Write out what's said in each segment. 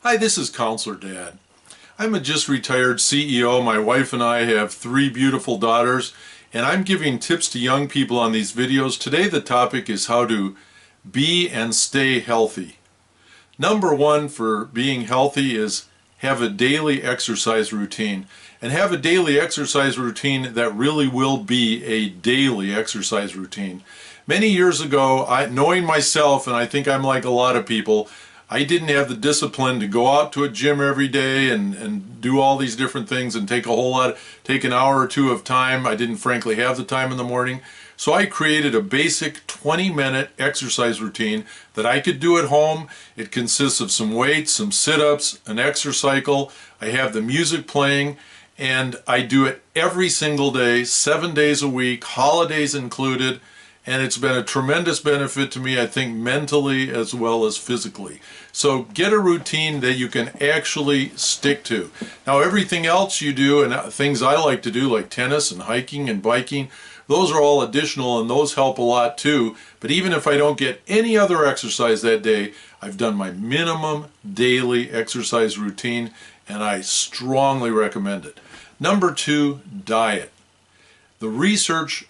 Hi, this is Counselor Dad. I'm a just retired CEO. My wife and I have 3 beautiful daughters, and I'm giving tips to young people on these videos. Today the topic is how to be and stay healthy. Number 1 for being healthy is have a daily exercise routine. And have a daily exercise routine that really will be a daily exercise routine. Many years ago, knowing myself, and I think I'm like a lot of people, I didn't have the discipline to go out to a gym every day and do all these different things and take an hour or two of time. I didn't frankly have the time in the morning. So I created a basic 20-minute exercise routine that I could do at home. It consists of some weights, some sit-ups, an exercycle. I have the music playing, and I do it every single day, 7 days a week, holidays included. And it's been a tremendous benefit to me, I think, mentally as well as physically. So get a routine that you can actually stick to. Now, everything else you do and things I like to do, like tennis and hiking and biking, those are all additional and those help a lot too. But even if I don't get any other exercise that day, I've done my minimum daily exercise routine, and I strongly recommend it. Number 2, diet. The research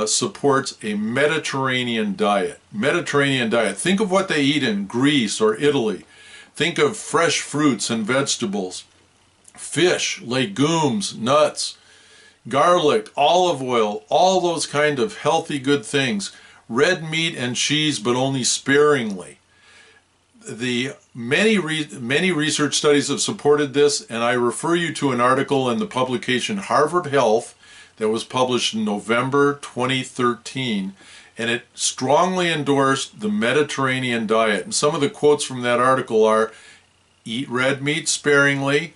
supports a Mediterranean diet. Mediterranean diet. Think of what they eat in Greece or Italy. Think of fresh fruits and vegetables, fish, legumes, nuts, garlic, olive oil, all those kind of healthy good things. Red meat and cheese, but only sparingly. Many research studies have supported this, and I refer you to an article in the publication Harvard Health that was published in November 2013, and it strongly endorsed the Mediterranean diet. And some of the quotes from that article are: eat red meat sparingly,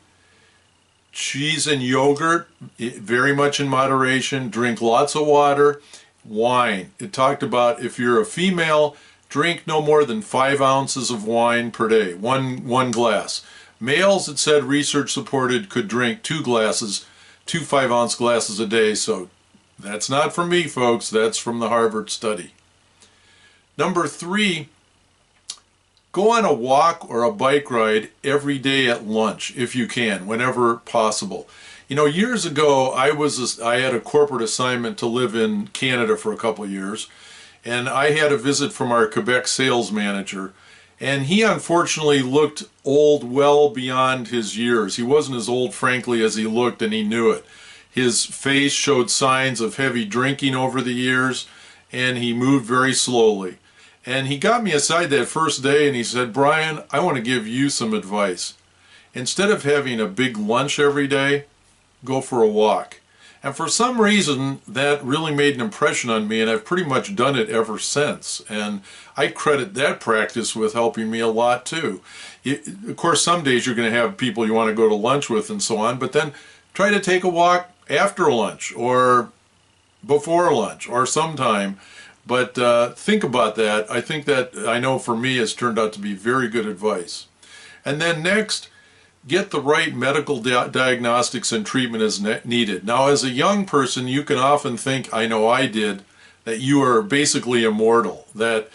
cheese and yogurt very much in moderation, drink lots of water, wine. It talked about if you're a female, drink no more than 5 ounces of wine per day, one glass. Males, it said, research supported, could drink 2 5-ounce glasses a day. So that's not from me, folks. That's from the Harvard study. Number 3, go on a walk or a bike ride every day at lunch if you can, whenever possible. You know, years ago, I had a corporate assignment to live in Canada for a couple of years, and I had a visit from our Quebec sales manager. And he unfortunately looked old well beyond his years. He wasn't as old, frankly, as he looked, and he knew it. His face showed signs of heavy drinking over the years, and he moved very slowly. And he got me aside that first day and he said, "Brian, I want to give you some advice. Instead of having a big lunch every day, go for a walk." And for some reason, that really made an impression on me, and I've pretty much done it ever since. And I credit that practice with helping me a lot too. Of course, some days you're going to have people you want to go to lunch with and so on, but then try to take a walk after lunch or before lunch or sometime. But think about that. I think that, I know for me, has turned out to be very good advice. And then next, get the right medical diagnostics and treatment as needed. Now, as a young person, you can often think, I know I did, that you are basically immortal, that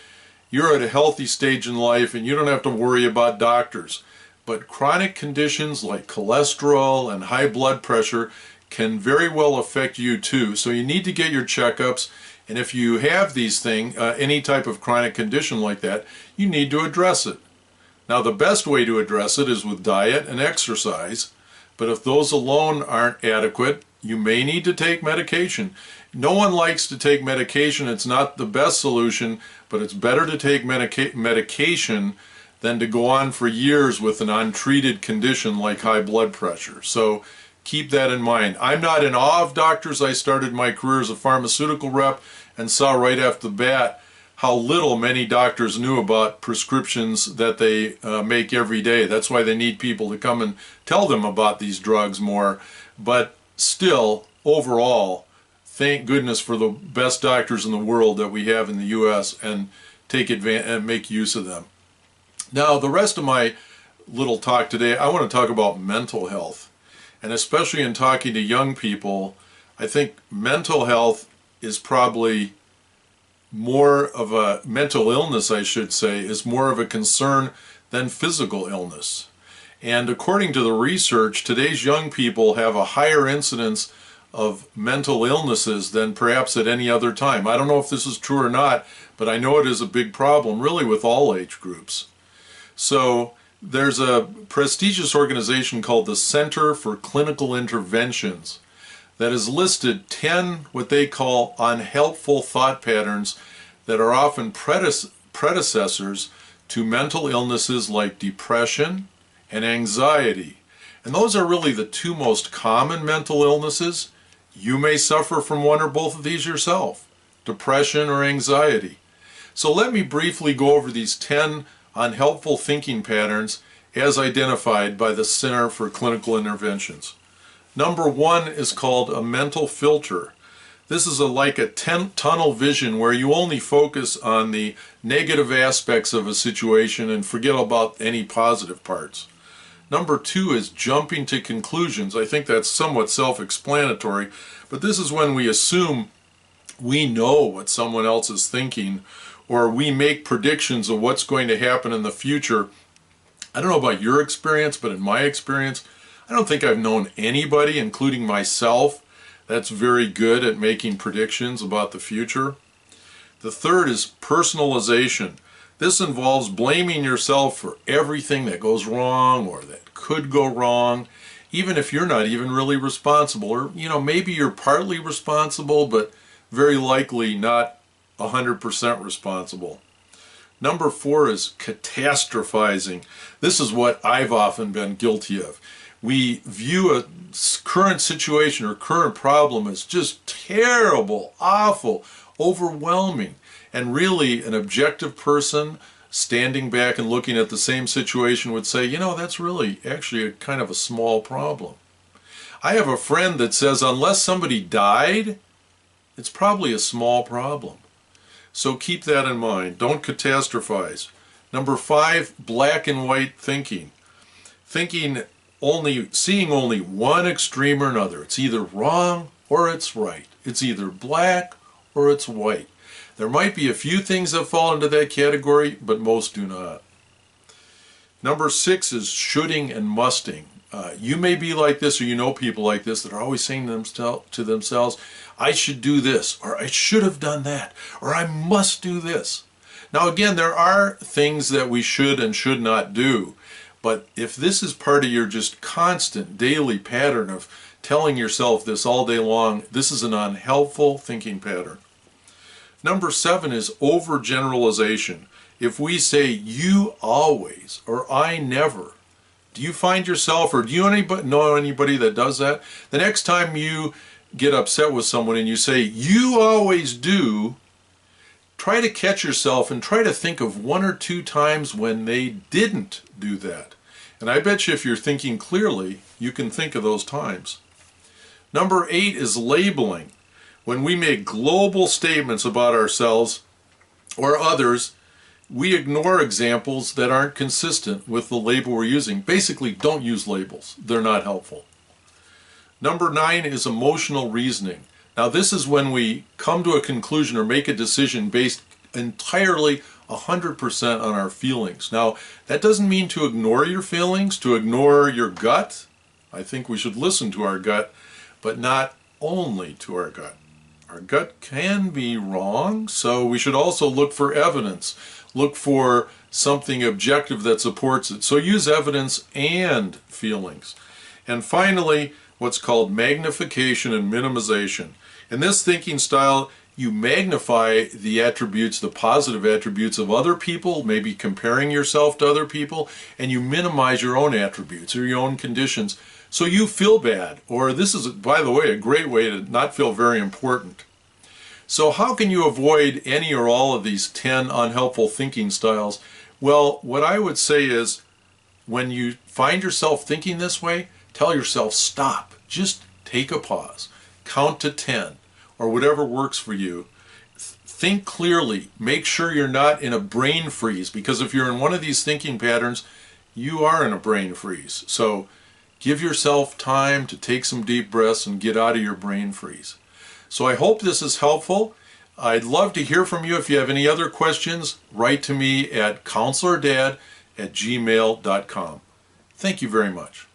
you're at a healthy stage in life and you don't have to worry about doctors. But chronic conditions like cholesterol and high blood pressure can very well affect you too. So you need to get your checkups, and if you have these things, any type of chronic condition like that, you need to address it. Now, the best way to address it is with diet and exercise, but if those alone aren't adequate, you may need to take medication. No one likes to take medication. It's not the best solution, but it's better to take medication than to go on for years with an untreated condition like high blood pressure. So keep that in mind. I'm not in awe of doctors. I started my career as a pharmaceutical rep and saw right off the bat how little many doctors knew about prescriptions that they make every day. That's why they need people to come and tell them about these drugs more. But still, overall, thank goodness for the best doctors in the world that we have in the U.S. and take advantage and make use of them. Now, the rest of my little talk today, I want to talk about mental health. And especially in talking to young people, I think mental health is probably more of a mental illness, I should say, is more of a concern than physical illness. And according to the research, today's young people have a higher incidence of mental illnesses than perhaps at any other time. I don't know if this is true or not, but I know it is a big problem really with all age groups. So there's a prestigious organization called the Center for Clinical Interventions that has listed 10 what they call unhelpful thought patterns that are often predecessors to mental illnesses like depression and anxiety. And those are really the two most common mental illnesses. You may suffer from one or both of these yourself, depression or anxiety. So let me briefly go over these 10 unhelpful thinking patterns as identified by the Center for Clinical Interventions. Number 1 is called a mental filter. This is like a tunnel vision where you only focus on the negative aspects of a situation and forget about any positive parts. Number 2 is jumping to conclusions. I think that's somewhat self-explanatory, but this is when we assume we know what someone else is thinking, or we make predictions of what's going to happen in the future. I don't know about your experience, but in my experience, I don't think I've known anybody, including myself, that's very good at making predictions about the future. The third is personalization. This involves blaming yourself for everything that goes wrong or that could go wrong, even if you're not even really responsible. Or, maybe you're partly responsible, but very likely not 100% responsible. Number 4 is catastrophizing. This is what I've often been guilty of. We view a current situation or current problem as just terrible, awful, overwhelming. And really, an objective person standing back and looking at the same situation would say, that's really actually a kind of a small problem. I have a friend that says unless somebody died, it's probably a small problem. So keep that in mind. Don't catastrophize. Number 5, black and white thinking. Seeing only one extreme or another. It's either wrong or it's right. It's either black or it's white. There might be a few things that fall into that category, but most do not. Number 6 is shoulding and musting. You may be like this, or you know people like this that are always saying to themselves, I should do this, or I should have done that, or I must do this. Now again, there are things that we should and should not do, but if this is part of your just constant daily pattern of telling yourself this all day long, this is an unhelpful thinking pattern. Number 7 is overgeneralization. If we say you always or I never, do you find yourself, or do you know anybody that does that? The next time you get upset with someone and you say you always do, try to catch yourself and try to think of 1 or 2 times when they didn't do that. And I bet you if you're thinking clearly, you can think of those times. Number 8 is labeling. When we make global statements about ourselves or others, we ignore examples that aren't consistent with the label we're using. Basically, don't use labels. They're not helpful. Number 9 is emotional reasoning. Now, this is when we come to a conclusion or make a decision based entirely 100% on our feelings. Now, that doesn't mean to ignore your feelings, to ignore your gut. I think we should listen to our gut, but not only to our gut. Our gut can be wrong, so we should also look for evidence. Look for something objective that supports it. So use evidence and feelings. And finally, what's called magnification and minimization. In this thinking style, you magnify the attributes, the positive attributes of other people, maybe comparing yourself to other people, and you minimize your own attributes or your own conditions. So you feel bad, or this is, by the way, a great way to not feel very important. So how can you avoid any or all of these 10 unhelpful thinking styles? Well, what I would say is when you find yourself thinking this way, tell yourself stop. Just take a pause. Count to 10 or whatever works for you. Think clearly. Make sure you're not in a brain freeze, because if you're in one of these thinking patterns, you are in a brain freeze. So give yourself time to take some deep breaths and get out of your brain freeze. So I hope this is helpful. I'd love to hear from you. If you have any other questions, write to me at counselordad@gmail.com. Thank you very much.